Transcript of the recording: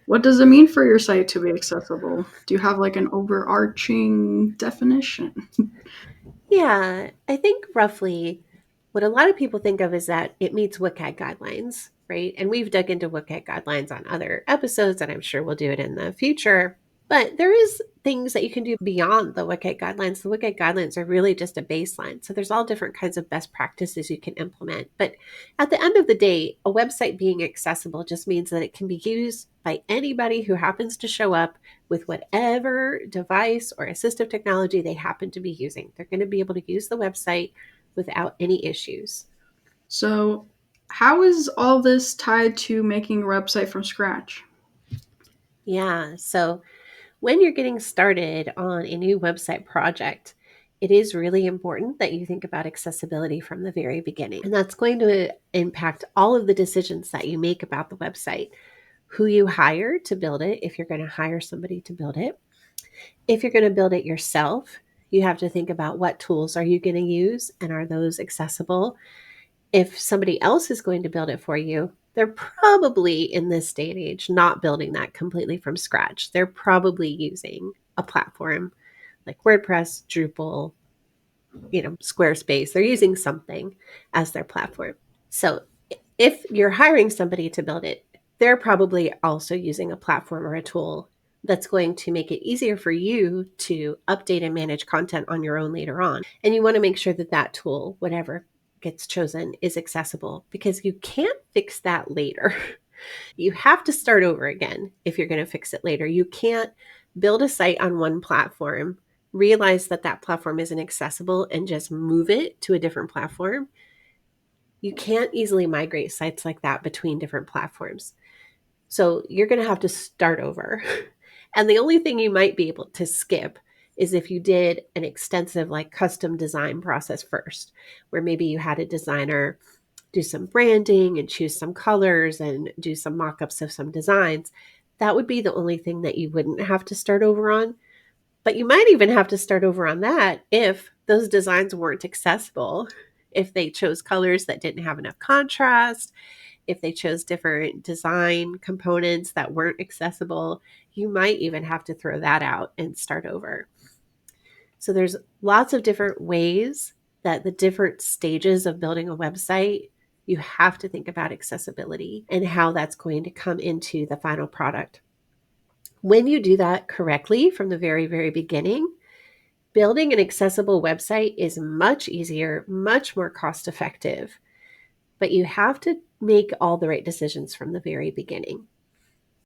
What does it mean for your site to be accessible? Do you have like an overarching definition? Yeah, I think roughly what a lot of people think of is that it meets WCAG guidelines, right? And we've dug into WCAG guidelines on other episodes, and I'm sure we'll do it in the future. But there is things that you can do beyond the WCAG guidelines. The WCAG guidelines are really just a baseline. So there's all different kinds of best practices you can implement. But at the end of the day, a website being accessible just means that it can be used by anybody who happens to show up with whatever device or assistive technology they happen to be using. They're going to be able to use the website without any issues. So, how is all this tied to making a website from scratch? Yeah. So when you're getting started on a new website project, it is really important that you think about accessibility from the very beginning. And that's going to impact all of the decisions that you make about the website, who you hire to build it, if you're going to hire somebody to build it. If you're going to build it yourself, you have to think about what tools are you going to use and are those accessible. If somebody else is going to build it for you, they're probably in this day and age not building that completely from scratch. They're probably using a platform like WordPress, Drupal, Squarespace. They're using something as their platform. So if you're hiring somebody to build it, they're probably also using a platform or a tool that's going to make it easier for you to update and manage content on your own later on. And you want to make sure that that tool, whatever gets chosen, is accessible because you can't fix that later. You have to start over again if you're going to fix it later. You can't build a site on one platform, realize that that platform isn't accessible, and just move it to a different platform. You can't easily migrate sites like that between different platforms. So you're going to have to start over. And the only thing you might be able to skip is if you did an extensive, like, custom design process first, where maybe you had a designer do some branding and choose some colors and do some mock-ups of some designs. That would be the only thing that you wouldn't have to start over on. But you might even have to start over on that if those designs weren't accessible, if they chose colors that didn't have enough contrast, if they chose different design components that weren't accessible. You might even have to throw that out and start over. So there's lots of different ways that the different stages of building a website, you have to think about accessibility and how that's going to come into the final product. When you do that correctly from the very, very beginning, building an accessible website is much easier, much more cost effective, but you have to make all the right decisions from the very beginning.